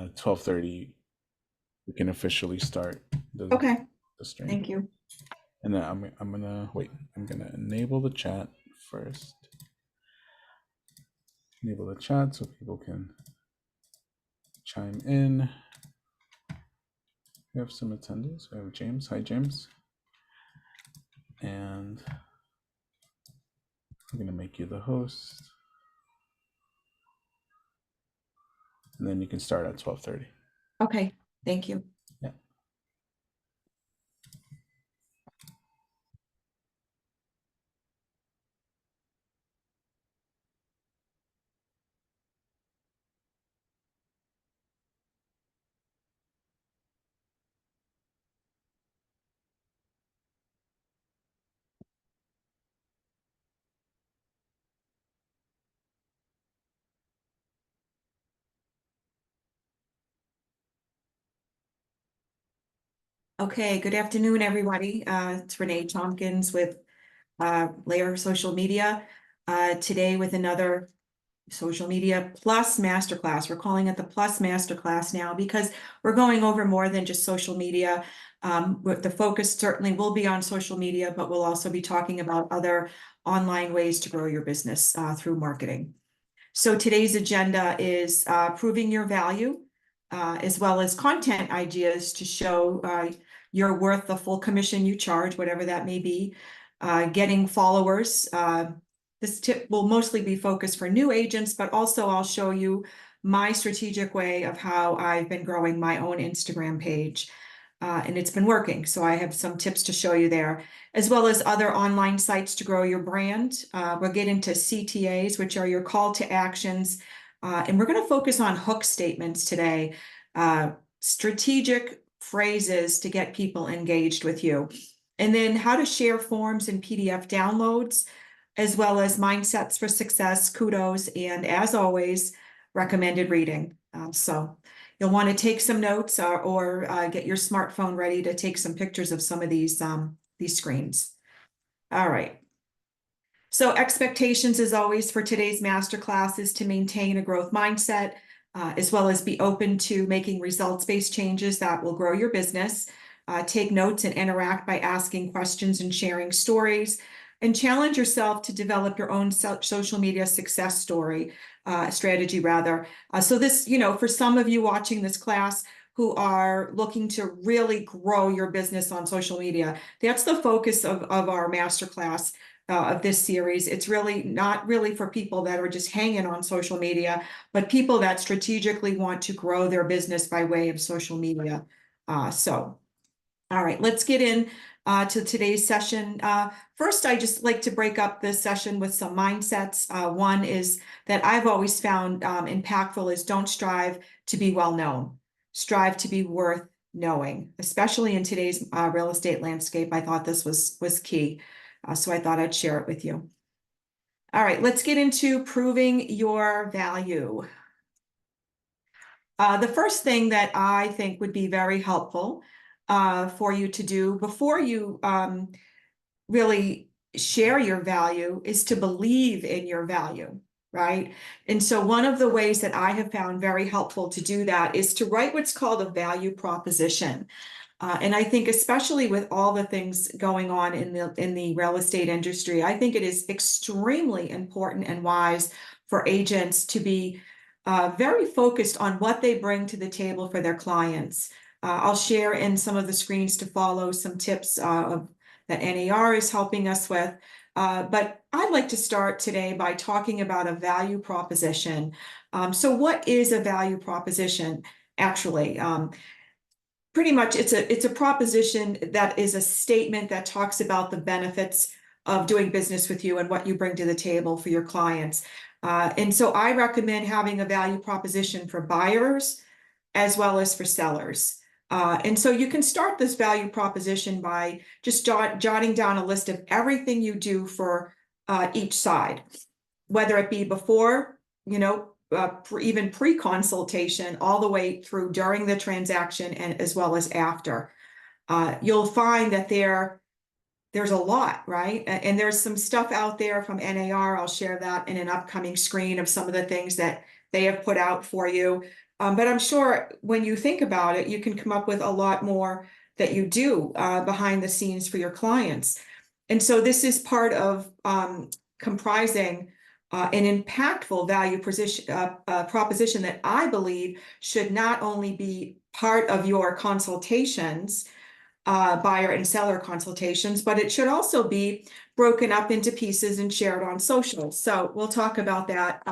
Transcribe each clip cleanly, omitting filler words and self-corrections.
At 12:30, we can officially start Okay, the stream. thank you. And then I'm gonna wait. I'm gonna enable the chat first. Enable the chat so people can chime in. We have some attendees. We have James. Hi, James. And I'm gonna make you the host. And then you can start at 12:30. Okay, thank you. Yeah. Okay, good afternoon, everybody. It's Renee Tompkins with Layer Social Media. Today with another Social Media Plus Masterclass. We're calling it the Plus Masterclass now because we're going over more than just social media. The focus certainly will be on social media, but we'll also be talking about other online ways to grow your business through marketing. So today's agenda is proving your value, as well as content ideas to show you're worth the full commission you charge, whatever that may be. Getting followers. This tip will mostly be focused for new agents, but also I'll show you my strategic way of how I've been growing my own Instagram page. And it's been working. So I have some tips to show you there, as well as other online sites to grow your brand. We'll get into CTAs, which are your call to actions. And we're going to focus on hook statements today, strategic phrases to get people engaged with you. And then how to share forms and PDF downloads, as well as mindsets for success, kudos, and as always, recommended reading. So you'll want to take some notes or get your smartphone ready to take some pictures of some of these screens. All right. So expectations, as always, for today's masterclass is to maintain a growth mindset, as well as be open to making results-based changes that will grow your business. Take notes and interact by asking questions and sharing stories, and challenge yourself to develop your own social media success strategy rather. So this, for some of you watching this class who are looking to really grow your business on social media, that's the focus of our masterclass. Of this series. It's really not really for people that are just hanging on social media, but people that strategically want to grow their business by way of social media. All right, let's get in to today's session. First, I just like to break up this session with some mindsets. One is that I've always found impactful is don't strive to be well known. Strive to be worth knowing, especially in today's real estate landscape. I thought this was key. So I thought I'd share it with you. All right, let's get into proving your value. The first thing that I think would be very helpful for you to do before you really share your value is to believe in your value, right? And so one of the ways that I have found very helpful to do that is to write what's called a value proposition. And I think especially with all the things going on in the real estate industry, I think it is extremely important and wise for agents to be very focused on what they bring to the table for their clients. I'll share in some of the screens to follow some tips that NAR is helping us with. But I'd like to start today by talking about a value proposition. So what is a value proposition actually? Pretty much it's a proposition that is a statement that talks about the benefits of doing business with you and what you bring to the table for your clients. And so I recommend having a value proposition for buyers as well as for sellers. And so you can start this value proposition by just jotting down a list of everything you do for each side, whether it be before, even pre-consultation, all the way through during the transaction and as well as after. You'll find that there's a lot, right? And there's some stuff out there from NAR. I'll share that in an upcoming screen of some of the things that they have put out for you. But I'm sure when you think about it, you can come up with a lot more that you do behind the scenes for your clients. And so this is part of comprising an impactful value proposition that I believe should not only be part of your consultations, buyer and seller consultations, but it should also be broken up into pieces and shared on social. So we'll talk about that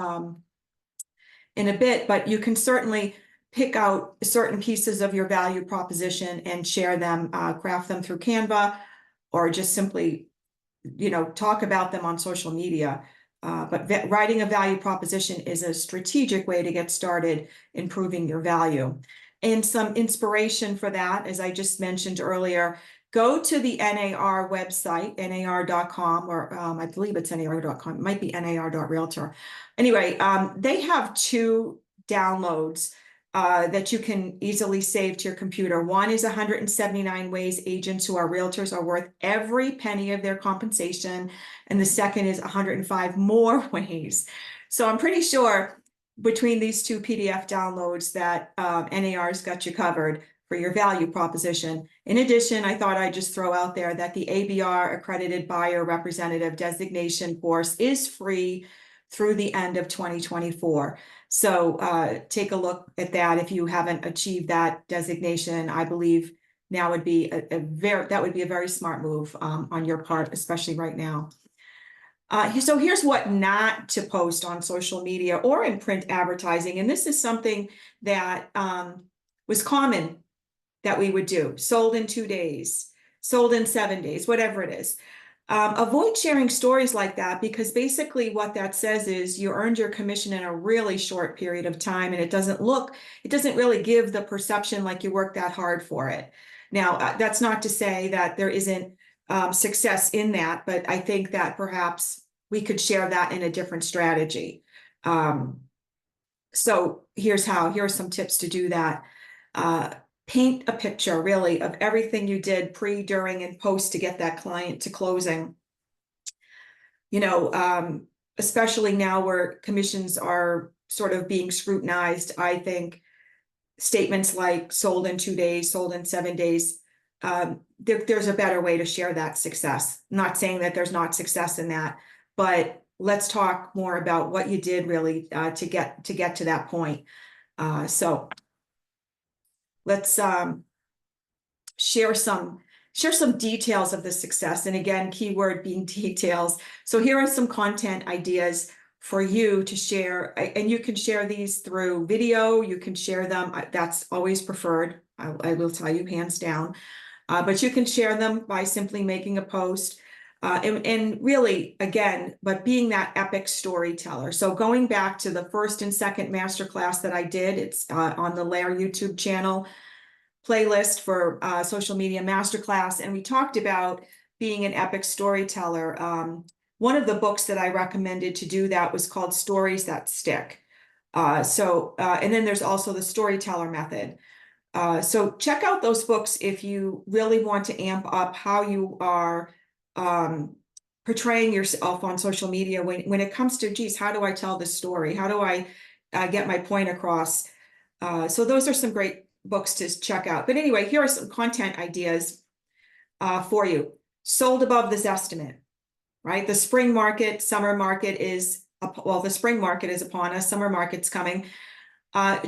in a bit, but you can certainly pick out certain pieces of your value proposition and share them, craft them through Canva, or just simply, talk about them on social media. But writing a value proposition is a strategic way to get started improving your value. And some inspiration for that, as I just mentioned earlier, go to the NAR website, nar.com, or I believe it's nar.com. It might be nar.realtor. Anyway, they have two downloads that you can easily save to your computer. One is 179 ways agents who are realtors are worth every penny of their compensation. And the second is 105 more ways. So I'm pretty sure between these two PDF downloads that NAR's got you covered for your value proposition. In addition, I thought I'd just throw out there that the ABR accredited buyer representative designation course is free through the end of 2024. So take a look at that if you haven't achieved that designation. I believe now would be a very smart move on your part, especially right now. So here's what not to post on social media or in print advertising. And this is something that was common that we would do. Sold in 2 days, sold in 7 days, whatever it is. Avoid sharing stories like that, because basically what that says is you earned your commission in a really short period of time, and it doesn't really give the perception like you worked that hard for it. Now, that's not to say that there isn't success in that, but I think that perhaps we could share that in a different strategy. So here are some tips to do that. Paint a picture really of everything you did pre, during, and post to get that client to closing. Especially now where commissions are sort of being scrutinized, I think statements like sold in 2 days, sold in 7 days, there's a better way to share that success. I'm not saying that there's not success in that, but let's talk more about what you did really to get to that point. So let's share some details of the success. And again, keyword being details. So here are some content ideas for you to share. And you can share these through video. You can share them. That's always preferred. I will tell you hands down. But you can share them by simply making a post. And really, again, but being that epic storyteller. So going back to the first and second masterclass that I did, it's on the Lair YouTube channel playlist for social media masterclass. And we talked about being an epic storyteller. One of the books that I recommended to do that was called Stories That Stick. And then there's also the storyteller method. So check out those books if you really want to amp up how you are portraying yourself on social media when it comes to, geez, how do I tell this story? How do I get my point across? So those are some great books to check out. But anyway, here are some content ideas for you. Sold above this estimate, right? The spring market, summer market is, the spring market is upon us, summer market's coming.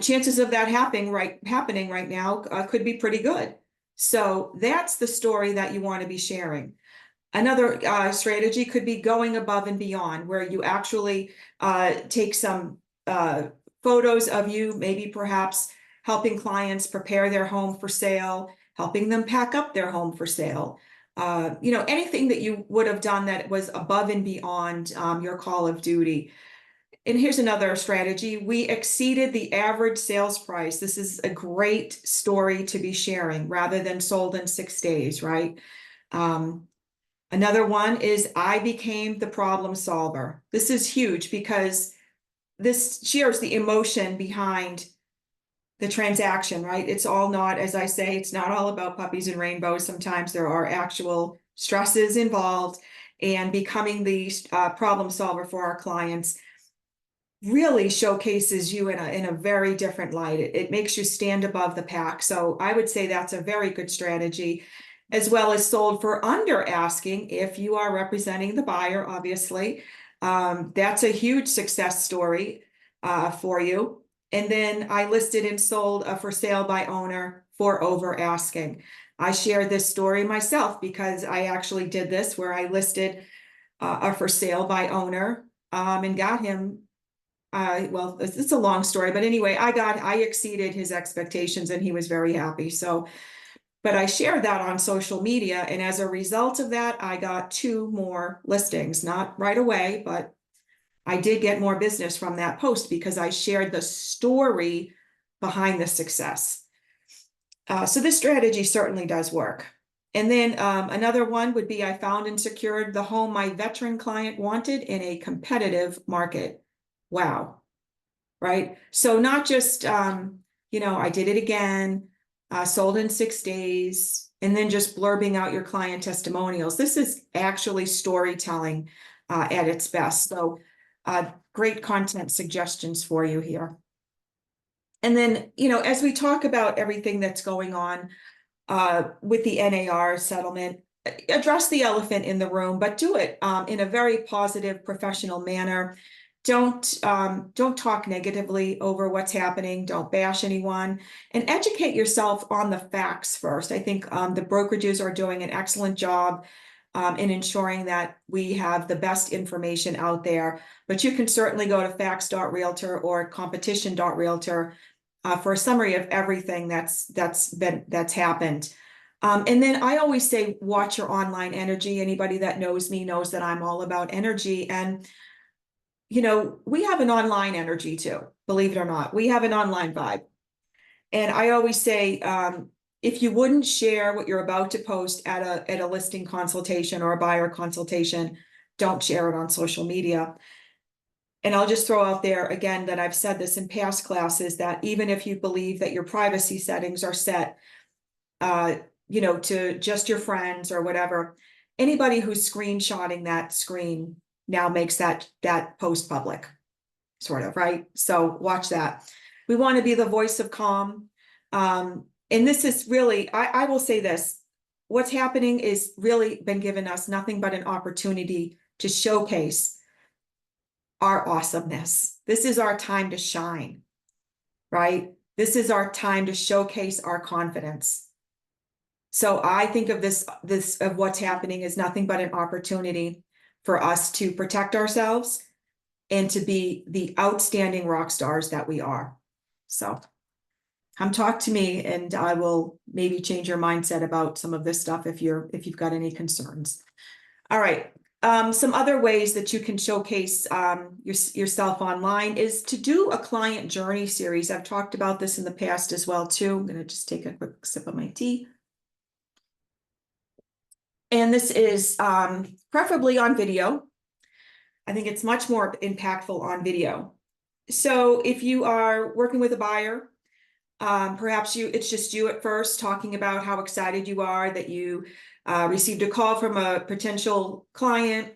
Chances of that happening right now could be pretty good. So that's the story that you want to be sharing. Another strategy could be going above and beyond, where you actually take some photos of you, maybe perhaps helping clients prepare their home for sale, helping them pack up their home for sale. Anything that you would have done that was above and beyond your call of duty. And here's another strategy. We exceeded the average sales price. This is a great story to be sharing rather than sold in 6 days, right? Another one is I became the problem solver. This is huge because this shares the emotion behind the transaction, right? It's all not, as I say, it's not all about puppies and rainbows. Sometimes there are actual stresses involved, and becoming the problem solver for our clients. really showcases you in a very different light. It makes you stand above the pack. So I would say that's a very good strategy, as well as sold for under asking if you are representing the buyer, obviously. That's a huge success story for you. And then I listed and sold a for sale by owner for over asking. I shared this story myself because I actually did this where I listed a for sale by owner and got him well, it's a long story, but anyway, I exceeded his expectations and he was very happy. So, but I shared that on social media. And as a result of that, I got 2 more listings, not right away, but I did get more business from that post because I shared the story behind the success. So this strategy certainly does work. And then another one would be I found and secured the home my veteran client wanted in a competitive market. Wow. Right? So not just, I did it again, sold in 6 days, and then just blurbing out your client testimonials. This is actually storytelling at its best. So great content suggestions for you here. And then, as we talk about everything that's going on with the NAR settlement, address the elephant in the room, but do it in a very positive, professional manner. Don't talk negatively over what's happening. Don't bash anyone, and educate yourself on the facts first. I think the brokerages are doing an excellent job in ensuring that we have the best information out there. But you can certainly go to facts.realtor or competition.realtor for a summary of everything that's happened. And then I always say, watch your online energy. Anybody that knows me knows that I'm all about energy. And, we have an online energy too, believe it or not. We have an online vibe. And I always say, if you wouldn't share what you're about to post at a listing consultation or a buyer consultation, don't share it on social media. And I'll just throw out there again that I've said this in past classes, that even if you believe that your privacy settings are set, to just your friends or whatever, anybody who's screenshotting that screen now makes that post public, sort of, right? So watch that. We want to be the voice of calm. And this is really, I will say this, what's happening is really been given us nothing but an opportunity to showcase our awesomeness. This is our time to shine, right? This is our time to showcase our confidence. So I think of this of what's happening as nothing but an opportunity for us to protect ourselves and to be the outstanding rock stars that we are. So come talk to me and I will maybe change your mindset about some of this stuff if you've got any concerns. All right. Some other ways that you can showcase yourself online is to do a client journey series. I've talked about this in the past as well too. I'm going to just take a quick sip of my tea. And this is preferably on video. I think it's much more impactful on video. So if you are working with a buyer, perhaps it's just you at first talking about how excited you are that you received a call from a potential client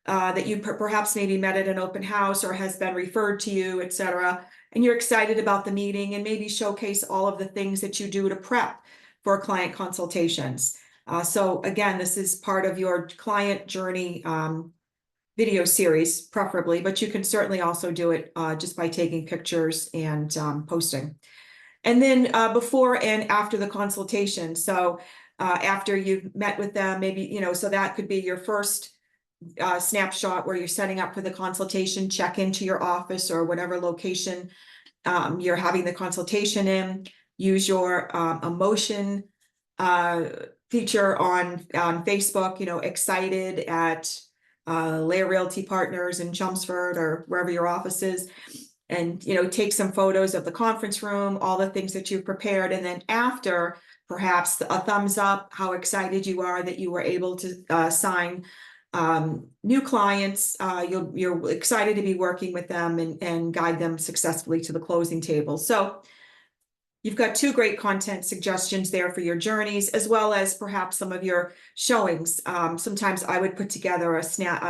that you perhaps maybe met at an open house or has been referred to you, etc. And you're excited about the meeting, and maybe showcase all of the things that you do to prep for client consultations. So again, this is part of your client journey video series, preferably, but you can certainly also do it just by taking pictures and posting. And then before and after the consultation. So after you've met with them, maybe, so that could be your first snapshot where you're setting up for the consultation, check into your office or whatever location you're having the consultation in. Use your emotion feature on Facebook, excited at Layer Realty Partners in Chelmsford or wherever your office is. And, take some photos of the conference room, all the things that you've prepared. And then after, perhaps a thumbs up, how excited you are that you were able to sign new clients. You're excited to be working with them and guide them successfully to the closing table. So you've got 2 great content suggestions there for your journeys, as well as perhaps some of your showings. Sometimes I would put together a snap,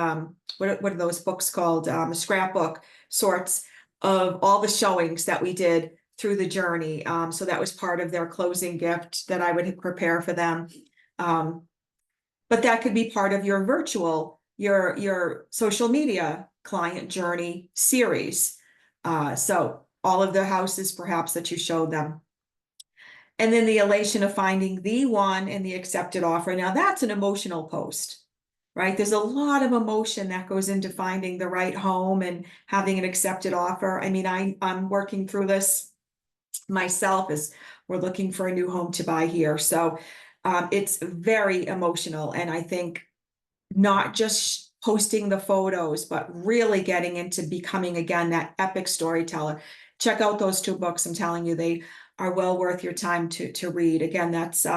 what are those books called? A scrapbook. sorts of all the showings that we did through the journey. So that was part of their closing gift that I would prepare for them. But that could be part of your virtual, your social media client journey series. So all of the houses perhaps that you showed them. And then the elation of finding the one and the accepted offer. Now that's an emotional post, right? There's a lot of emotion that goes into finding the right home and having an accepted offer. I mean, I'm working through this myself as we're looking for a new home to buy here. So it's very emotional. And I think not just posting the photos, but really getting into becoming, again, that epic storyteller. Check out those two books. I'm telling you, they are well worth your time to read. Again, that's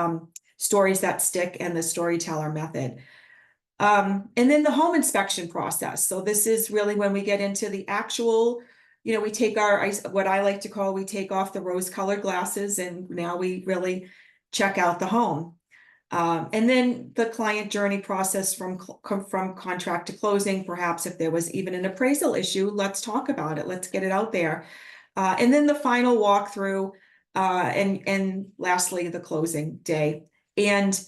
Stories That Stick and The Storyteller Method. And then the home inspection process. So this is really when we get into the actual, we take what I like to call, we take off the rose-colored glasses, and now we really check out the home. And then the client journey process from contract to closing. Perhaps if there was even an appraisal issue, let's talk about it. Let's get it out there. And then the final walkthrough, and lastly, the closing day. And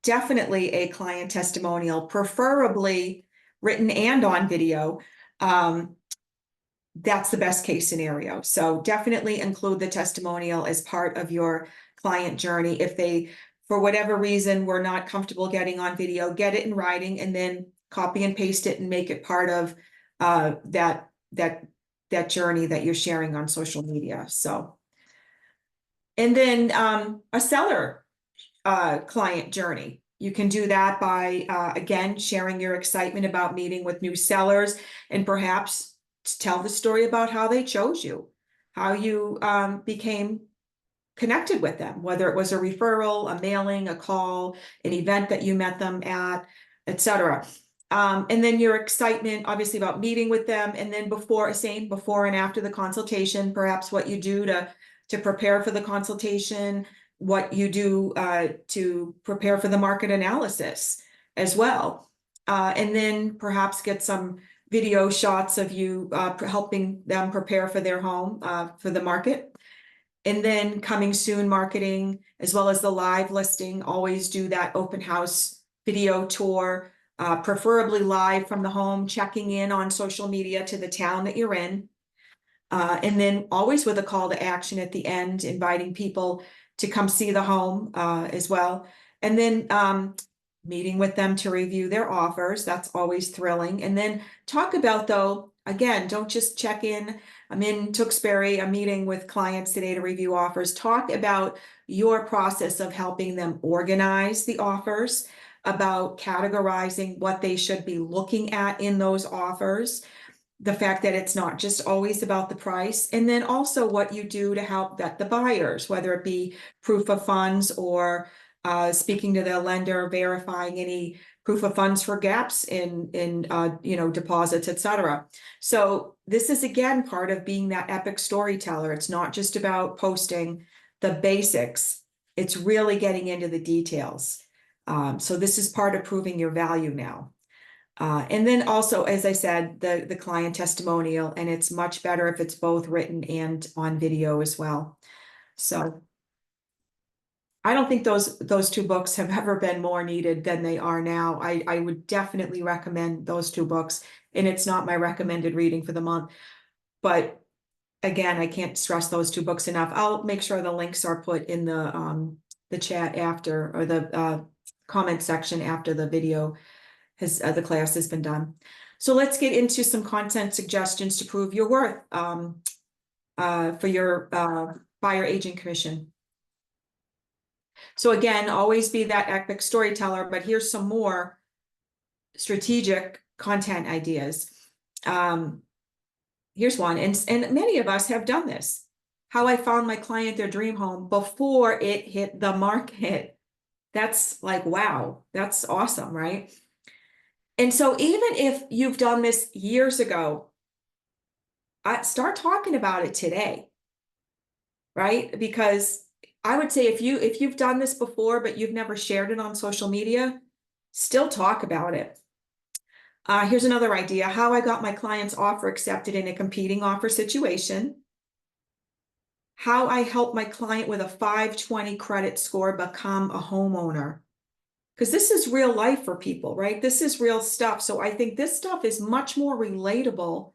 definitely a client testimonial, preferably written and on video. That's the best case scenario. So definitely include the testimonial as part of your client journey. If they, for whatever reason, were not comfortable getting on video, get it in writing and then copy and paste it and make it part of that journey that you're sharing on social media. So, and then a seller client journey. You can do that by, again, sharing your excitement about meeting with new sellers, and perhaps tell the story about how they chose you, how you became connected with them, whether it was a referral, a mailing, a call, an event that you met them at, etc. And then your excitement, obviously, about meeting with them, and then before and after the consultation, perhaps what you do to prepare for the consultation, what you do to prepare for the market analysis as well. And then perhaps get some video shots of you helping them prepare for their home for the market. And then coming soon marketing, as well as the live listing. Always do that open house video tour, preferably live from the home, checking in on social media to the town that you're in. And then always with a call to action at the end, inviting people to come see the home as well. And then meeting with them to review their offers. That's always thrilling. And then talk about, though, again, don't just check in. I'm in Tewksbury, I'm meeting with clients today to review offers. Talk about your process of helping them organize the offers, about categorizing what they should be looking at in those offers, the fact that it's not just always about the price, and then also what you do to help vet the buyers, whether it be proof of funds or speaking to the lender, verifying any proof of funds for gaps in deposits, etc. So this is, again, part of being that epic storyteller. It's not just about posting the basics. It's really getting into the details. So this is part of proving your value now. And then also, as I said, the client testimonial, and it's much better if it's both written and on video as well. So I don't think those two books have ever been more needed than they are now. I would definitely recommend those two books, and it's not my recommended reading for the month. But again, I can't stress those two books enough. I'll make sure the links are put in the chat after, or the comment section after the video the class has been done. So let's get into some content suggestions to prove your worth for your buyer agent commission. So again, always be that epic storyteller, but here's some more strategic content ideas. Here's one, and many of us have done this. How I found my client their dream home before it hit the market. That's like, wow, that's awesome, right? And so even if you've done this years ago, start talking about it today, right? Because I would say if you've done this before, but you've never shared it on social media, still talk about it. Here's another idea: how I got my client's offer accepted in a competing offer situation. How I helped my client with a 520 credit score become a homeowner. Because this is real life for people, right? This is real stuff. So I think this stuff is much more relatable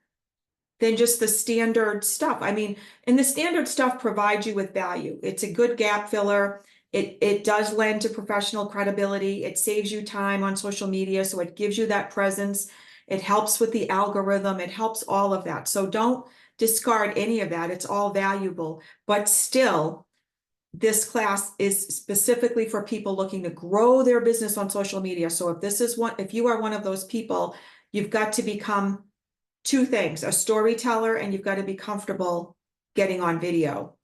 than just the standard stuff. I mean, and the standard stuff provides you with value. It's a good gap filler. It does lend to professional credibility. It saves you time on social media, so it gives you that presence. It helps with the algorithm. It helps all of that. So don't discard any of that. It's all valuable. But still, this class is specifically for people looking to grow their business on social media. So if you are one of those people, you've got to become two things: a storyteller, and you've got to be comfortable getting on video.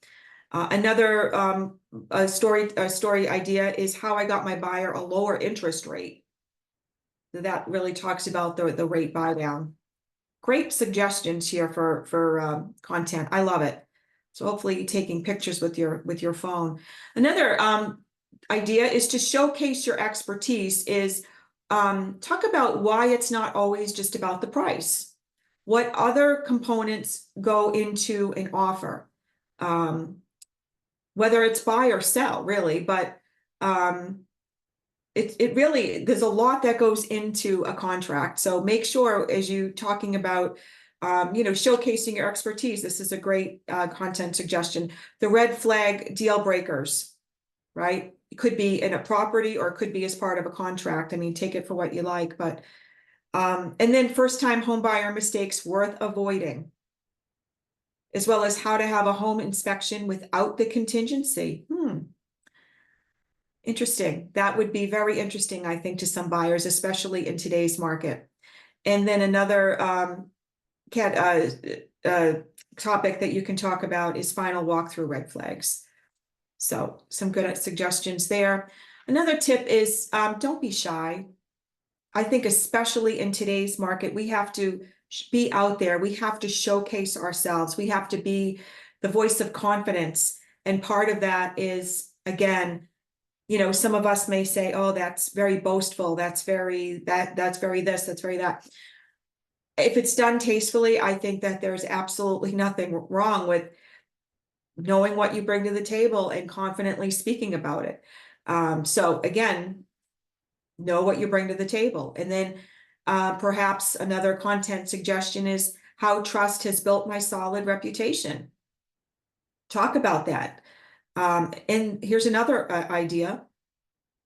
Another a story idea is how I got my buyer a lower interest rate. That really talks about the rate buy down. Great suggestions here for content. I love it. So hopefully you're taking pictures with your phone. Another idea is to showcase your expertise. Is talk about why it's not always just about the price. What other components go into an offer? Whether it's buy or sell, really, but it really, there's a lot that goes into a contract. So make sure, as you talking about showcasing your expertise, this is a great content suggestion. The red flag deal breakers, right? It could be in a property or it could be as part of a contract. I mean, take it for what you like, but and then first time home buyer mistakes worth avoiding, as well as how to have a home inspection without the contingency. Interesting. That would be very interesting, I think, to some buyers, especially in today's market. And then another topic that you can talk about is final walkthrough red flags. So some good suggestions there. Another tip is don't be shy. I think especially in today's market, we have to be out there. We have to showcase ourselves. We have to be the voice of confidence. And part of that is, again, some of us may say, oh, that's very boastful. That's very that's very this, that's very that. If it's done tastefully, I think that there's absolutely nothing wrong with knowing what you bring to the table and confidently speaking about it. So again, know what you bring to the table. And then perhaps another content suggestion is how trust has built my solid reputation. Talk about that. And here's another idea.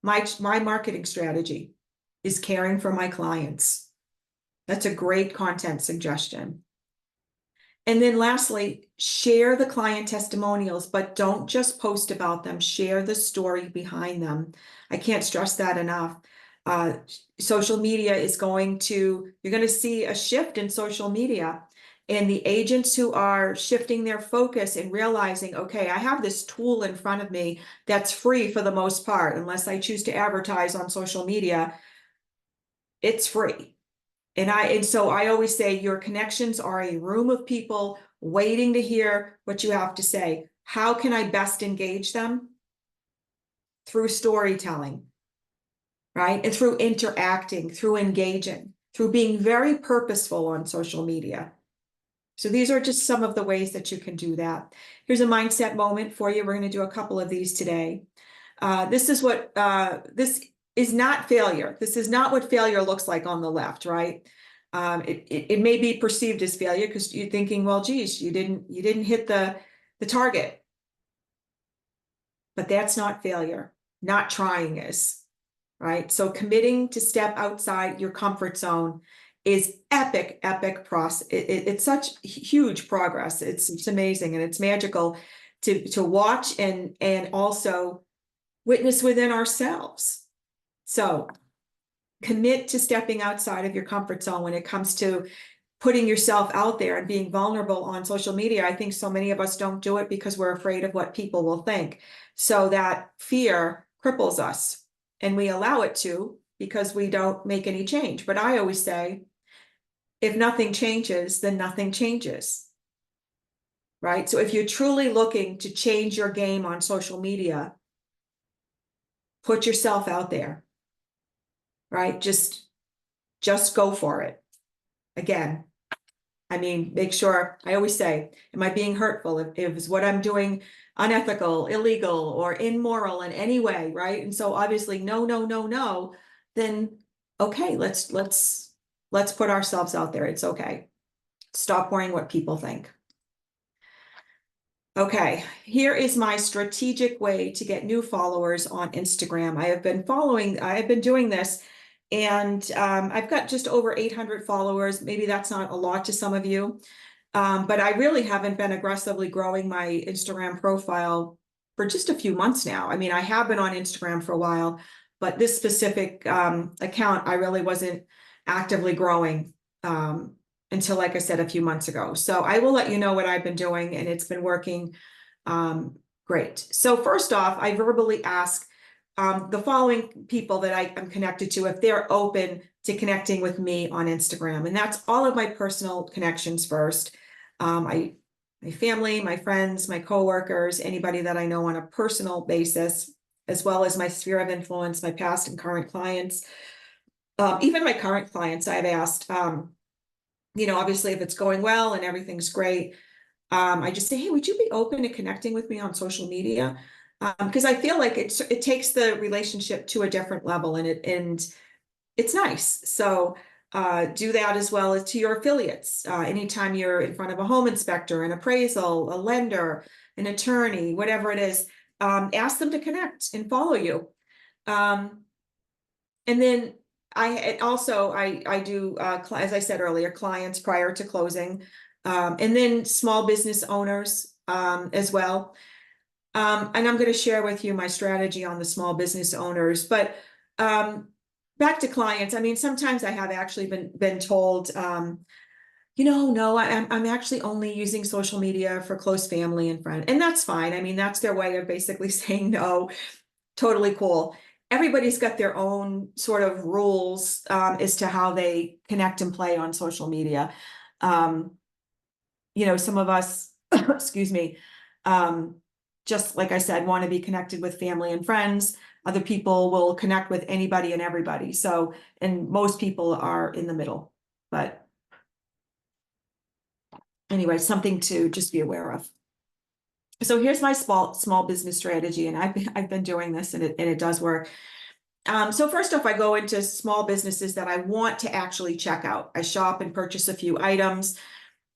My marketing strategy is caring for my clients. That's a great content suggestion. And then lastly, share the client testimonials, but don't just post about them. Share the story behind them. I can't stress that enough. Social media is you're going to see a shift in social media. And the agents who are shifting their focus and realizing, okay, I have this tool in front of me that's free for the most part, unless I choose to advertise on social media, it's free. And so I always say your connections are a room of people waiting to hear what you have to say. How can I best engage them? Through storytelling, right? And through interacting, through engaging, through being very purposeful on social media. So these are just some of the ways that you can do that. Here's a mindset moment for you. We're going to do a couple of these today. This is not failure. This is not what failure looks like on the left, right? It may be perceived as failure because you're thinking, well, geez, you didn't hit the target. But that's not failure. Not trying is, right? So committing to step outside your comfort zone is epic process. It's such huge progress. It's amazing and it's magical to watch and also witness within ourselves. So commit to stepping outside of your comfort zone when it comes to putting yourself out there and being vulnerable on social media. I think so many of us don't do it because we're afraid of what people will think. So that fear cripples us and we allow it to because we don't make any change. But I always say, if nothing changes, then nothing changes. Right? So if you're truly looking to change your game on social media, put yourself out there. Right? Just just go for it. Again, I mean, make sure, I always say, am I being hurtful? If is what I'm doing unethical, illegal, or immoral in any way, right? And so obviously, no, no, no, no, then okay, let's put ourselves out there. It's okay. Stop worrying what people think. Okay, here is my strategic way to get new followers on Instagram. I have been doing this, and I've got just over 800 followers. Maybe that's not a lot to some of you, but I really haven't been aggressively growing my Instagram profile for just a few months now. I mean, I have been on Instagram for a while, but this specific account, I really wasn't actively growing. Until, like I said, a few months ago. So I will let you know what I've been doing, and it's been working great. So first off, I verbally ask the following people that I'm connected to if they're open to connecting with me on Instagram. And that's all of my personal connections first. My family, my friends, my coworkers, anybody that I know on a personal basis, as well as my sphere of influence, my past and current clients. Even my current clients, I've asked, obviously if it's going well and everything's great, I just say, hey, would you be open to connecting with me on social media? Because I feel like it takes the relationship to a different level, and it's nice. So do that as well as to your affiliates. Anytime you're in front of a home inspector, an appraisal, a lender, an attorney, whatever it is, ask them to connect and follow you. And then I do, as I said earlier, clients prior to closing, and then small business owners as well. And I'm going to share with you my strategy on the small business owners. But back to clients, I mean, sometimes I have actually been told, no, I'm actually only using social media for close family and friends, and that's fine. I mean, that's their way of basically saying no. Totally cool. Everybody's got their own sort of rules as to how they connect and play on social media. Some of us, excuse me, just like I said, want to be connected with family and friends. Other people will connect with anybody and everybody. So, and most people are in the middle. But anyway, something to just be aware of. So here's my small business strategy, and I've been doing this, and it does work. So first off, I go into small businesses that I want to actually check out. I shop and purchase a few items.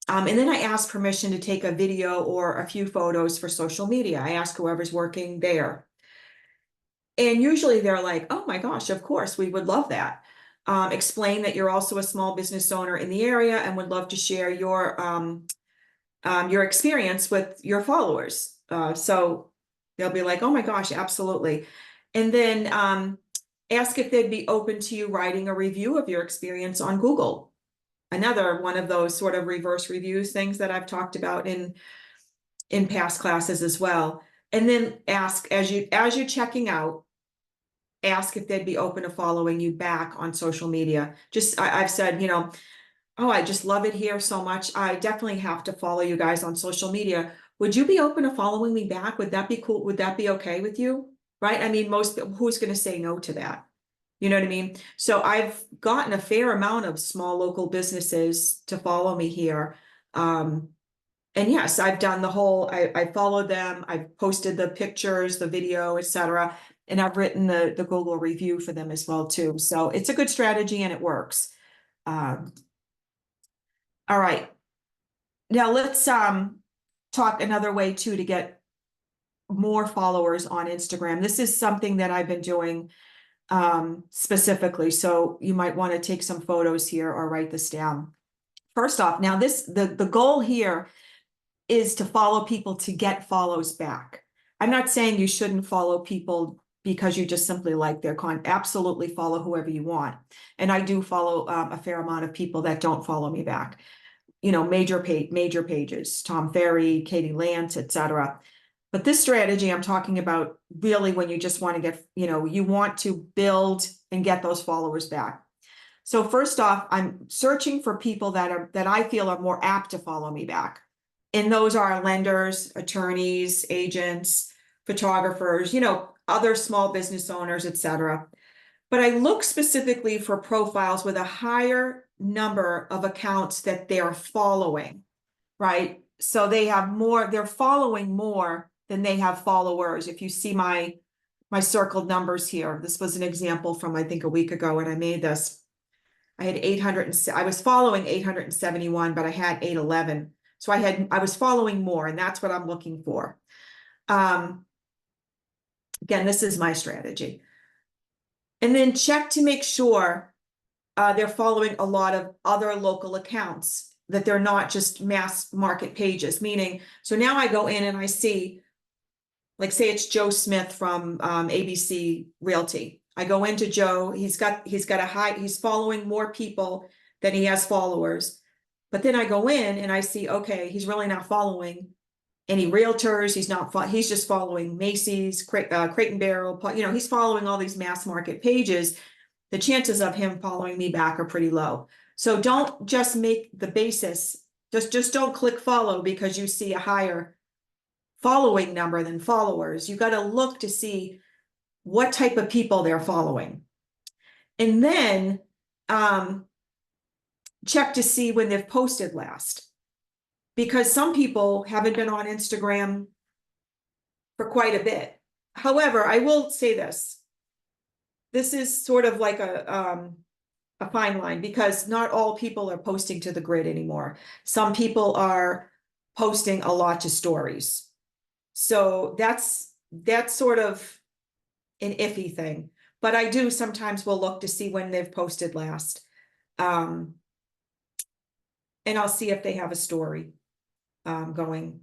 And then I ask permission to take a video or a few photos for social media. I ask whoever's working there. And usually they're like, oh my gosh, of course, we would love that. Explain that you're also a small business owner in the area and would love to share your experience with your followers. So they'll be like, oh my gosh, absolutely. And then ask if they'd be open to you writing a review of your experience on Google. Another one of those sort of reverse reviews things that I've talked about in past classes as well. And then ask as you're checking out, ask if they'd be open to following you back on social media. I've said, oh, I just love it here so much. I definitely have to follow you guys on social media. Would you be open to following me back? Would that be cool? Would that be okay with you? Right? I mean, who's going to say no to that? You know what I mean? So I've gotten a fair amount of small local businesses to follow me here. And yes, I've done the whole, I followed them. I've posted the pictures, the video, etc. And I've written the Google review for them as well too. So it's a good strategy and it works. All right. Now let's talk another way too to get more followers on Instagram. This is something that I've been doing specifically. So you might want to take some photos here or write this down. First off, now the goal here is to follow people to get follows back. I'm not saying you shouldn't follow people because you just simply like their content. Absolutely follow whoever you want. And I do follow a fair amount of people that don't follow me back. Major pages, Tom Ferry, Katie Lance, etc. But this strategy I'm talking about really when you just want to get, you want to build and get those followers back. So first off, I'm searching for people that I feel are more apt to follow me back. And those are lenders, attorneys, agents, photographers, other small business owners, etc. But I look specifically for profiles with a higher number of accounts that they're following, right? So they have more, they're following more than they have followers. If you see my circled numbers here, this was an example from, I think, a week ago when I made this. I had 800, I was following 871, but I had 811. So I was following more, and that's what I'm looking for. Again, this is my strategy. And then check to make sure they're following a lot of other local accounts, that they're not just mass market pages, meaning, so now I go in and I see, like, say it's Joe Smith from ABC Realty. I go into Joe, he's following more people than he has followers. But then I go in and I see, okay, he's really not following any realtors. He's just following Macy's, Crate and Barrel, he's following all these mass market pages. The chances of him following me back are pretty low. So don't just make the basis, just don't click follow because you see a higher following number than followers. You got to look to see what type of people they're following. And then check to see when they've posted last. Because some people haven't been on Instagram for quite a bit. However, I will say this. This is sort of like a fine line, because not all people are posting to the grid anymore. Some people are posting a lot to stories. So that's sort of an iffy thing. But I do sometimes will look to see when they've posted last. And I'll see if they have a story going.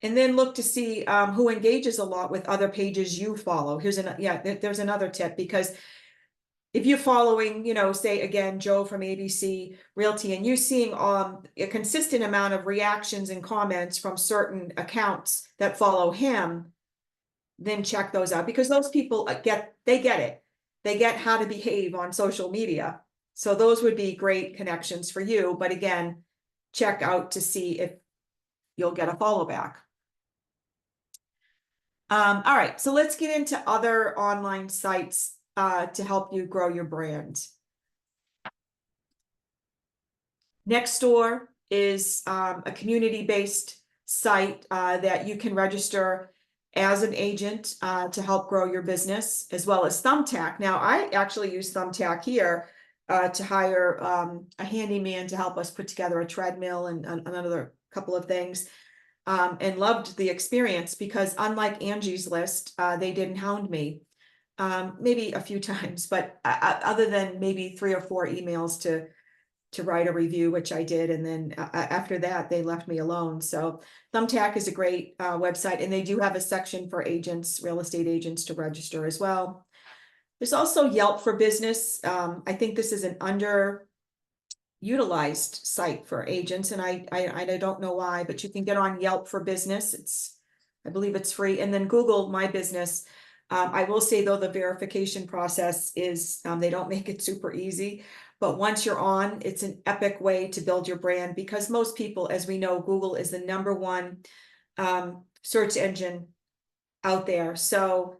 And then look to see who engages a lot with other pages you follow. There's another tip, because if you're following, say again, Joe from ABC Realty, and you're seeing a consistent amount of reactions and comments from certain accounts that follow him, then check those out, because those people get it. They get how to behave on social media. So those would be great connections for you. But again, check out to see if you'll get a follow back. All right, so let's get into other online sites to help you grow your brand. Nextdoor is a community-based site that you can register as an agent to help grow your business, as well as Thumbtack. Now, I actually use Thumbtack here to hire a handyman to help us put together a treadmill and another couple of things. And loved the experience, because unlike Angie's List, they didn't hound me. Maybe a few times, but other than maybe 3 or 4 emails to write a review, which I did. And then after that, they left me alone. So Thumbtack is a great website, and they do have a section for agents, real estate agents, to register as well. There's also Yelp for Business. I think this is an underutilized site for agents, and I don't know why, but you can get on Yelp for Business. I believe it's free. And then Google My Business. I will say, though, the verification process is, they don't make it super easy, but once you're on, it's an epic way to build your brand, because most people, as we know, Google is the #1 search engine out there. So,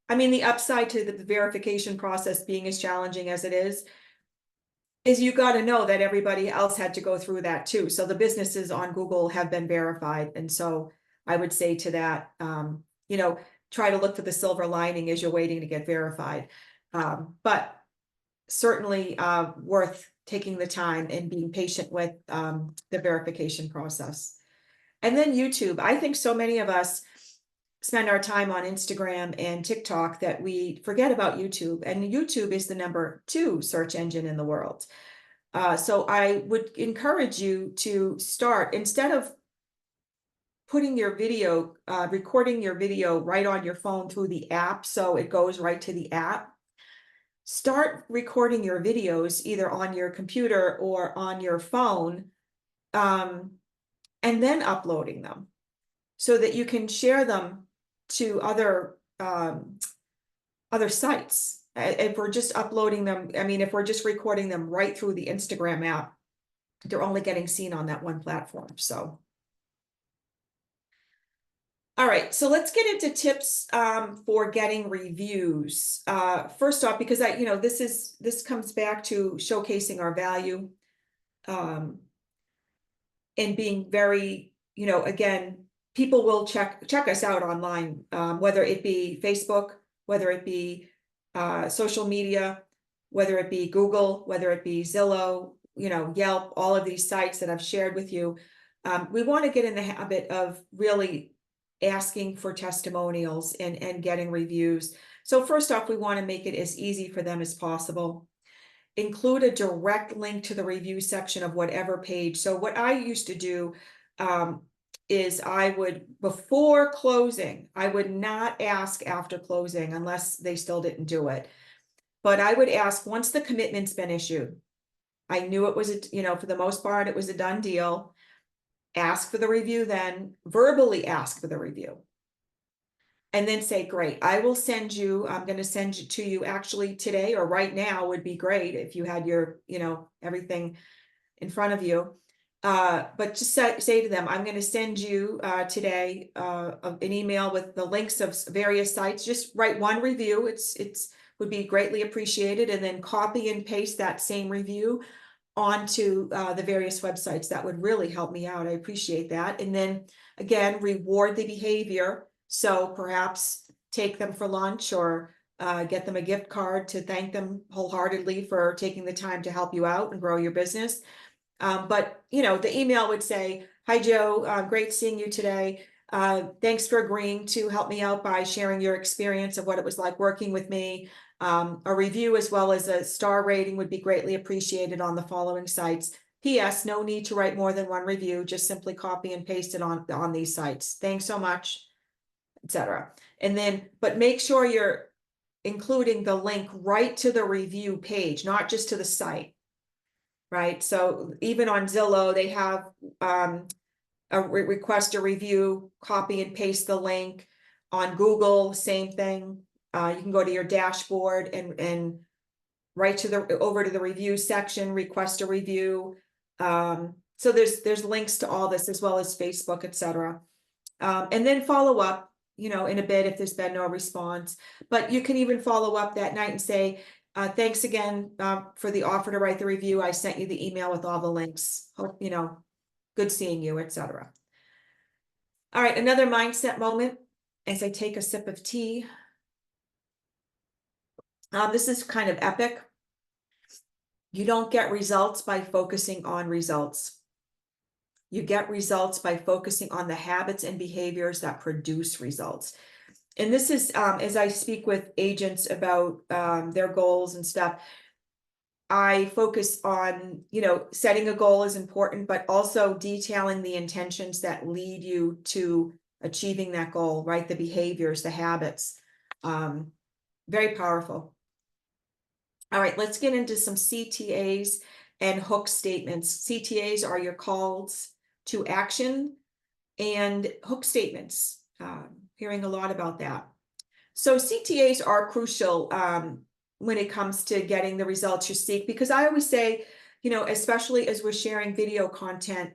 I mean, the upside to the verification process being as challenging as it is you got to know that everybody else had to go through that too. So the businesses on Google have been verified. And so I would say to that, try to look for the silver lining as you're waiting to get verified. But certainly worth taking the time and being patient with the verification process. And then YouTube. I think so many of us spend our time on Instagram and TikTok that we forget about YouTube. And YouTube is the #2 search engine in the world. So I would encourage you to start, instead of putting your video, recording your video right on your phone through the app, so it goes right to the app. Start recording your videos either on your computer or on your phone, and then uploading them so that you can share them to other sites. If we're just uploading them, if we're just recording them right through the Instagram app, they're only getting seen on that one platform. So All right, so let's get into tips for getting reviews. First off, because this comes back to showcasing our value and being very, again, people will check us out online, whether it be Facebook, whether it be social media, whether it be Google, whether it be Zillow, Yelp, all of these sites that I've shared with you. We want to get in the habit of really asking for testimonials and getting reviews. So first off, we want to make it as easy for them as possible. Include a direct link to the review section of whatever page. So what I used to do is I would, before closing, I would not ask after closing unless they still didn't do it. But I would ask once the commitment's been issued. I knew it was, for the most part, it was a done deal. Ask for the review, then verbally ask for the review. And then say, great, I'm going to send it to you actually today or right now would be great if you had your, everything in front of you. But just say to them, I'm going to send you today an email with the links of various sites. Just write one review. It's would be greatly appreciated. And then copy and paste that same review onto the various websites. That would really help me out. I appreciate that. And then again, reward the behavior. So perhaps take them for lunch or get them a gift card to thank them wholeheartedly for taking the time to help you out and grow your business. But the email would say, hi, Joe, great seeing you today. Thanks for agreeing to help me out by sharing your experience of what it was like working with me. A review as well as a star rating would be greatly appreciated on the following sites. P.S. No need to write more than one review. Just simply copy and paste it on these sites. Thanks so much, etc. And then, but make sure you're including the link right to the review page, not just to the site. Right. So even on Zillow, they have a request a review, copy and paste the link. On Google, same thing. You can go to your dashboard and right over to the review section, request a review. So there's links to all this as well as Facebook, etc. And then follow up, in a bit if there's been no response. But you can even follow up that night and say, thanks again for the offer to write the review. I sent you the email with all the links. Hope, good seeing you, etc. All right, another mindset moment as I take a sip of tea. This is kind of epic. You don't get results by focusing on results. You get results by focusing on the habits and behaviors that produce results. And this is, as I speak with agents about their goals and stuff, I focus on, setting a goal is important, but also detailing the intentions that lead you to achieving that goal, right? The behaviors, the habits, very powerful. All right, let's get into some CTAs and hook statements. CTAs are your calls to action, and hook statements, hearing a lot about that. So CTAs are crucial when it comes to getting the results you seek, because I always say, especially as we're sharing video content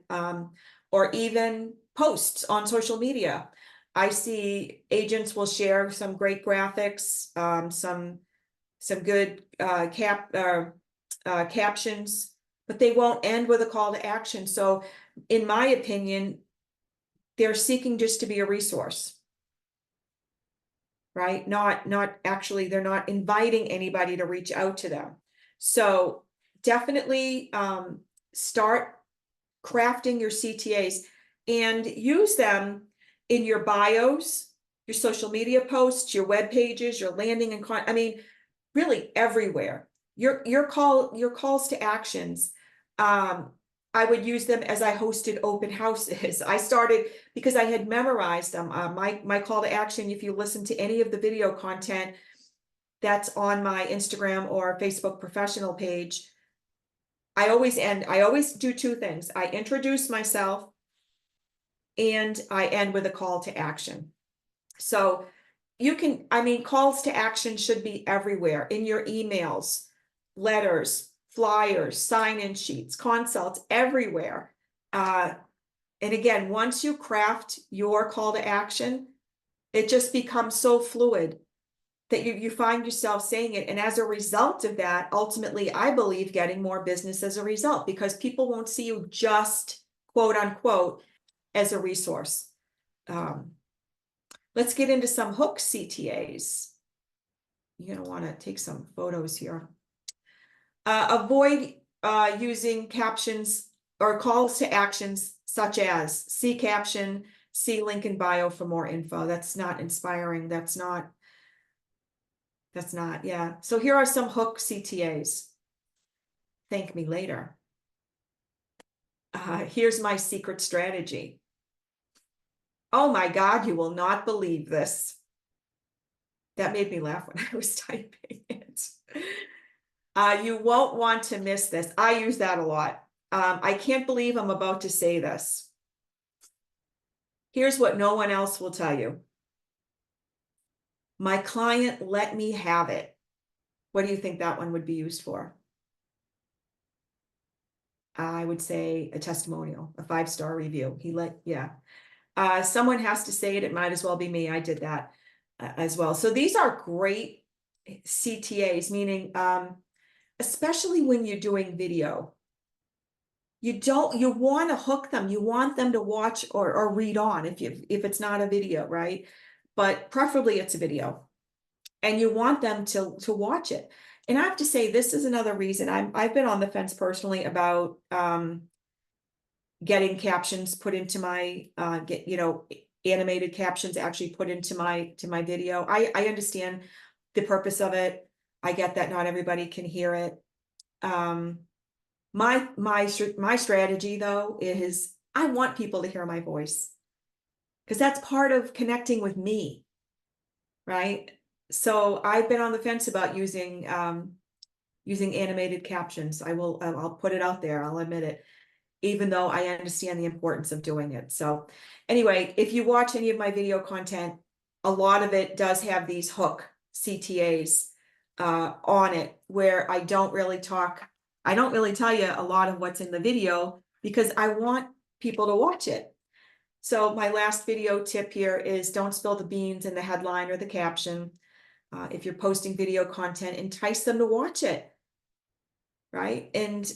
or even posts on social media, I see agents will share some great graphics, some good captions, but they won't end with a call to action. So in my opinion, they're seeking just to be a resource, right? Not actually, they're not inviting anybody to reach out to them. So definitely start crafting your CTAs and use them in your bios, your social media posts, your web pages, your landing and really everywhere. Your calls to actions. I would use them as I hosted open houses. I started because I had memorized them. My call to action, if you listen to any of the video content that's on my Instagram or Facebook professional page, I always do two things. I introduce myself and I end with a call to action. So you can, calls to action should be everywhere in your emails, letters, flyers, sign-in sheets, consults, everywhere. And again, once you craft your call to action, It just becomes so fluid that you find yourself saying it. And as a result of that, ultimately, I believe getting more business as a result, because people won't see you just quote unquote as a resource. Let's get into some hook CTAs. You're gonna want to take some photos here. Avoid using captions or calls to actions such as see caption, see link in bio for more info. That's not inspiring. That's not, yeah. So here are some hook CTAs. Thank me later. Here's my secret strategy. Oh my God, you will not believe this. That made me laugh when I was typing it. You won't want to miss this. I use that a lot. I can't believe I'm about to say this. Here's what no one else will tell you. My client let me have it. What do you think that one would be used for? I would say a testimonial, a 5-star review. Yeah. Someone has to say it. It might as well be me. I did that as well. So these are great CTAs, meaning, especially when you're doing video, you want to hook them. You want them to watch or read on if it's not a video, right? But preferably it's a video, and you want them to watch it. And I have to say, this is another reason I've been on the fence personally about getting captions put into my animated captions actually put into my video. I understand the purpose of it. I get that not everybody can hear it. My strategy though is I want people to hear my voice, because that's part of connecting with me, right? So I've been on the fence about using animated captions. I'll put it out there. I'll admit it, even though I understand the importance of doing it. So anyway, if you watch any of my video content, a lot of it does have these hook CTAs on it, where I don't really tell you a lot of what's in the video, because I want people to watch it. So my last video tip here is don't spill the beans in the headline or the caption. If you're posting video content, entice them to watch it, right? And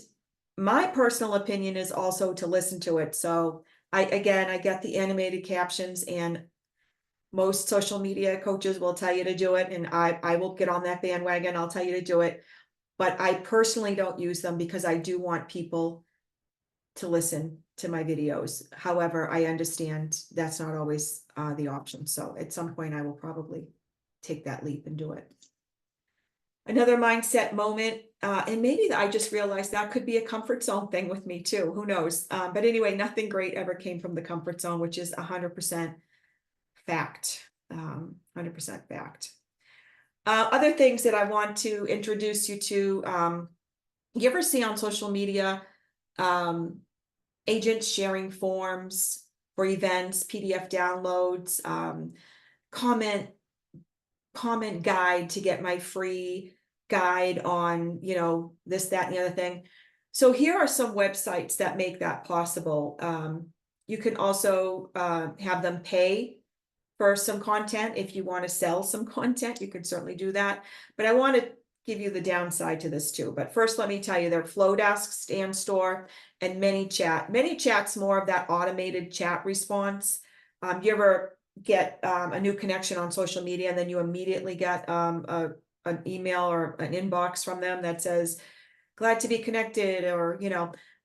my personal opinion is also to listen to it. So I get the animated captions, and most social media coaches will tell you to do it. And I will get on that bandwagon. I'll tell you to do it. But I personally don't use them, because I do want people to listen to my videos. However, I understand that's not always the option. So at some point I will probably take that leap and do it. Another mindset moment, and maybe I just realized that could be a comfort zone thing with me too. Who knows? But anyway, nothing great ever came from the comfort zone, which is 100% fact. 100% fact. Other things that I want to introduce you to, you ever see on social media, agents sharing forms for events, PDF downloads, comment guide to get my free guide on, this, that, and the other thing. So here are some websites that make that possible. You can also have them pay for some content. If you want to sell some content, you can certainly do that. But I want to give you the downside to this too. But first, let me tell you, they're Flowdesk, StanStore, and ManyChat. ManyChat's more of that automated chat response. You ever get a new connection on social media, and then you immediately get an email or an inbox from them that says, glad to be connected, or,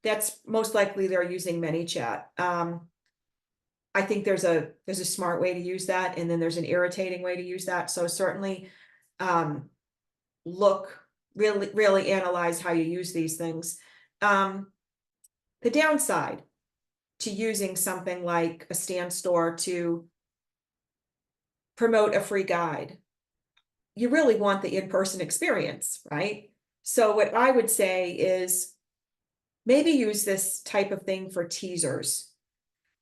that's most likely they're using ManyChat. I think there's a smart way to use that, and then there's an irritating way to use that. So certainly really analyze how you use these things. The downside to using something like a StanStore to promote a free guide, you really want the in-person experience, right? So what I would say is maybe use this type of thing for teasers,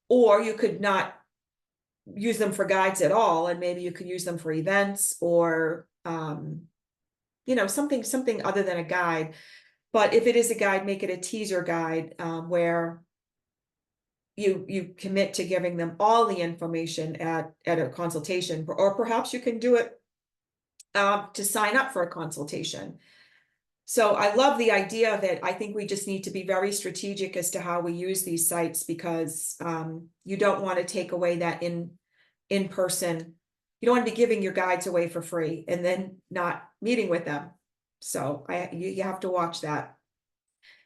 or you could not use them for guides at all, and maybe you could use them for events, or something other than a guide. But if it is a guide, make it a teaser guide, where you commit to giving them all the information at a consultation, or perhaps you can do it to sign up for a consultation. So I love the idea of it. I think we just need to be very strategic as to how we use these sites, because you don't want to take away that in person. You don't want to be giving your guides away for free and then not meeting with them. So you have to watch that.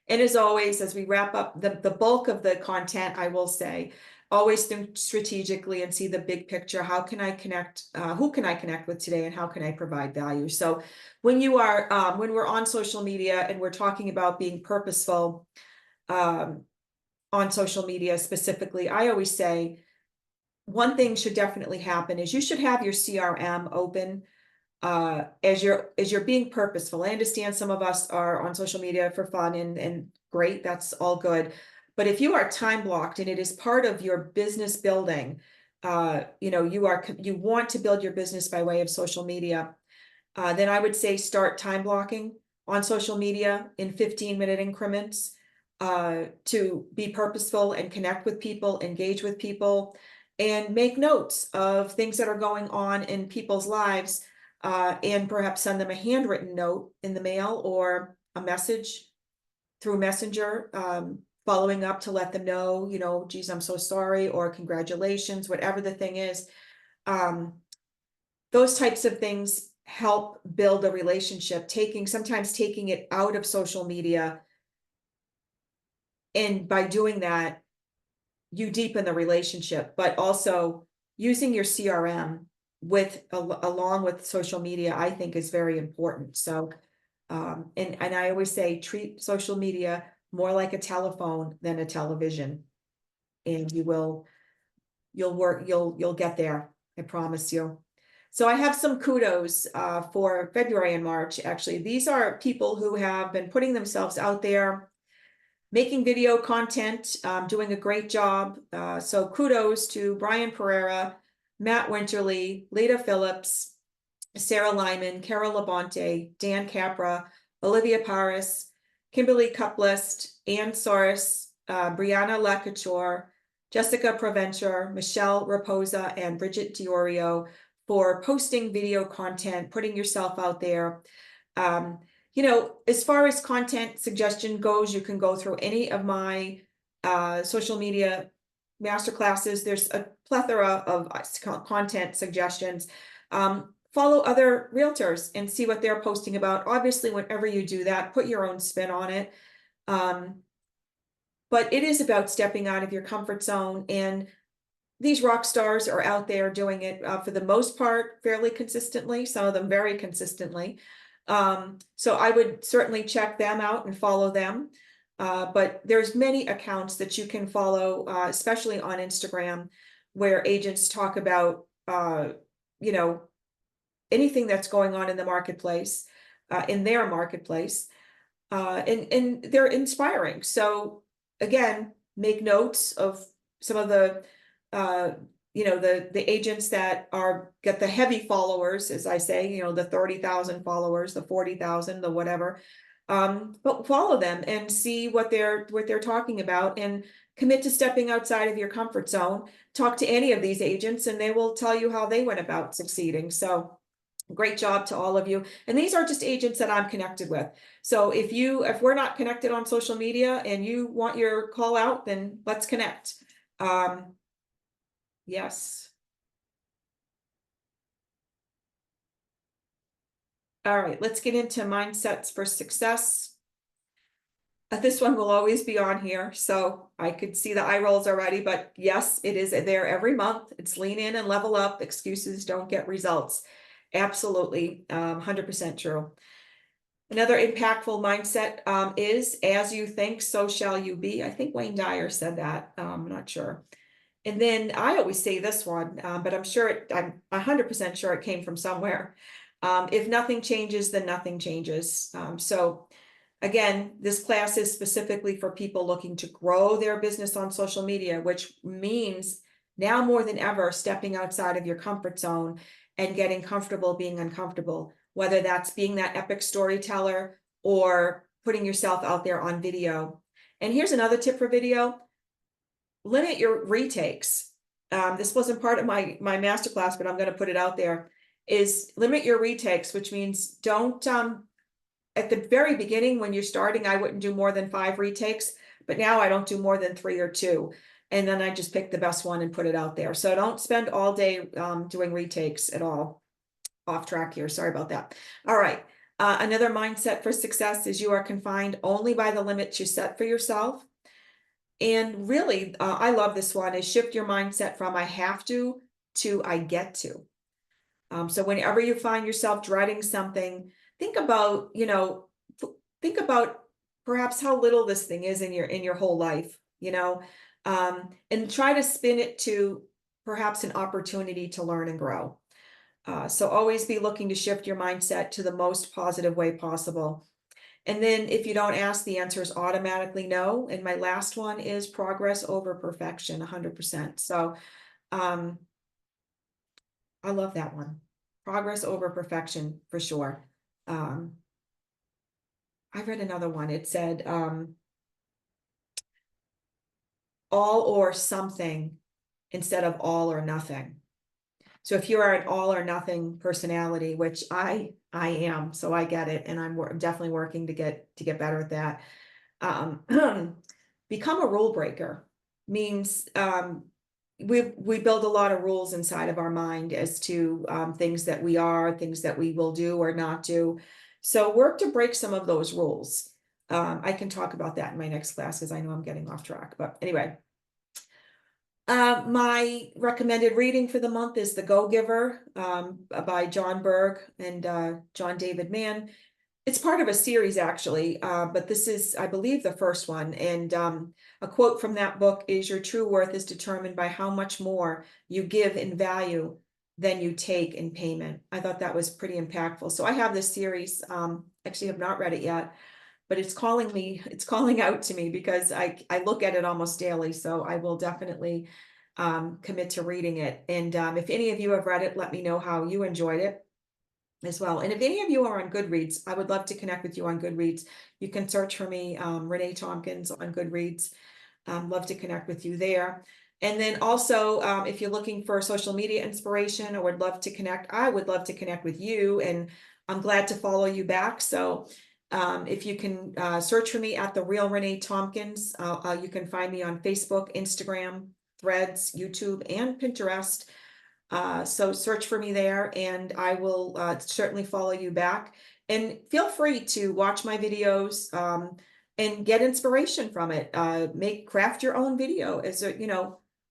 And as always, as we wrap up the bulk of the content, I will say, always think strategically and see the big picture. How can I connect? Who can I connect with today, and how can I provide value? So when we're on social media and we're talking about being purposeful on social media specifically, I always say one thing should definitely happen is you should have your CRM open as you're being purposeful. I understand some of us are on social media for fun, and great, that's all good. But if you are time blocked and it is part of your business building, you want to build your business by way of social media, then I would say start time blocking on social media in 15-minute increments to be purposeful and connect with people, engage with people, and make notes of things that are going on in people's lives, and perhaps send them a handwritten note in the mail or a message through Messenger, following up to let them know, geez, I'm so sorry, or congratulations, whatever the thing is. Those types of things help build a relationship, sometimes taking it out of social media. And by doing that, you deepen the relationship, but also using your CRM along with social media, I think is very important. So, and I always say, treat social media more like a telephone than a television, and you'll get there. I promise you. So I have some kudos for February and March. Actually, these are people who have been putting themselves out there, making video content, doing a great job. So kudos to Brian Pereira, Matt Winterly, Lita Phillips, Sarah Lyman, Carol Labonte, Dan Capra, Olivia Paris, Kimberly Cuplist, Ann Soros, Brianna Lacouture, Jessica Provencher, Michelle Raposa, and Bridget Diorio for posting video content, putting yourself out there. As far as content suggestion goes, you can go through any of my social media masterclasses. There's a plethora of content suggestions. Follow other realtors and see what they're posting about. Obviously, whenever you do that, put your own spin on it. But it is about stepping out of your comfort zone, and these rock stars are out there doing it for the most part fairly consistently, some of them very consistently. So I would certainly check them out and follow them. But there's many accounts that you can follow, especially on Instagram, where agents talk about, anything that's going on in the marketplace, in their marketplace, and they're inspiring. So again, make notes of some of the the agents that get the heavy followers, as I say, the 30,000 followers, the 40,000, the whatever. But follow them and see what they're talking about, and commit to stepping outside of your comfort zone. Talk to any of these agents and they will tell you how they went about succeeding. So great job to all of you. And these are just agents that I'm connected with. So if we're not connected on social media and you want your call out, then let's connect. Yes. All right, let's get into mindsets for success. This one will always be on here, so I could see the eye rolls already, but yes, it is there every month. It's lean in and level up. Excuses don't get results. Absolutely, 100% true. Another impactful mindset is, as you think, so shall you be. I think Wayne Dyer said that. I'm not sure. And then I always say this one, but I'm 100% sure it came from somewhere. If nothing changes, then nothing changes. So again, this class is specifically for people looking to grow their business on social media, which means now more than ever, stepping outside of your comfort zone and getting comfortable being uncomfortable, whether that's being that epic storyteller or putting yourself out there on video. And here's another tip for video. limit your retakes. This wasn't part of my masterclass, but I'm going to put it out there, is limit your retakes, which means don't, at the very beginning when you're starting, I wouldn't do more than 5 retakes, but now I don't do more than 3 or 2. And then I just pick the best one and put it out there. So don't spend all day doing retakes at all. Off track here, sorry about that. All right, another mindset for success is you are confined only by the limits you set for yourself. And really, I love this one, is shift your mindset from I have to I get to. So whenever you find yourself dreading something, think about, think about perhaps how little this thing is in your whole life, and try to spin it to perhaps an opportunity to learn and grow. So always be looking to shift your mindset to the most positive way possible. And then if you don't ask, the answer is automatically no. And my last one is progress over perfection, 100%. So um, I love that one. Progress over perfection for sure. Um, I read another one. It said all or something instead of all or nothing. So if you are an all or nothing personality, which I am, so I get it, and I'm definitely working to get better at that. Become a rule breaker means we build a lot of rules inside of our mind as to things that we are, things that we will do or not do. So work to break some of those rules. I can talk about that in my next class because I know I'm getting off track. But anyway, my recommended reading for the month is The Go-Giver by John Berg and John David Mann. It's part of a series actually, but this is, I believe, the first one. And a quote from that book is, your true worth is determined by how much more you give in value than you take in payment. I thought that was pretty impactful. So I have this series, actually have not read it yet, but it's calling out to me because I look at it almost daily. So I will definitely commit to reading it. And if any of you have read it, let me know how you enjoyed it as well. And if any of you are on Goodreads, I would love to connect with you on Goodreads. You can search for me, Renee Tompkins on Goodreads. Love to connect with you there. And then also, if you're looking for social media inspiration or would love to connect, I would love to connect with you, and I'm glad to follow you back. So if you can search for me at The Real Renee Tompkins, you can find me on Facebook, Instagram, Threads, YouTube, and Pinterest. So search for me there, and I will certainly follow you back. And feel free to watch my videos and get inspiration from it. Craft your own video as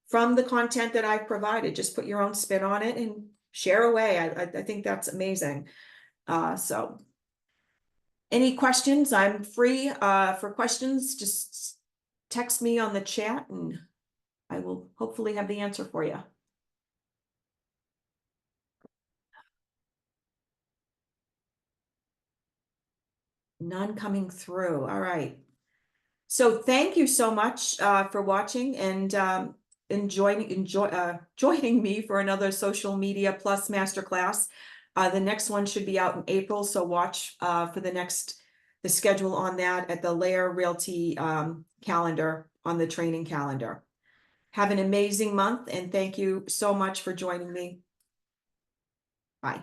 from the content that I've provided. Just put your own spin on it and share away. I think that's amazing. So any questions? I'm free for questions. Just text me on the chat and I will hopefully have the answer for you. None coming through. All right. So thank you so much for watching and joining me for another social media plus masterclass. The next one should be out in April, so watch for the schedule on that at the Layer Realty calendar on the training calendar. Have an amazing month, and thank you so much for joining me. Bye.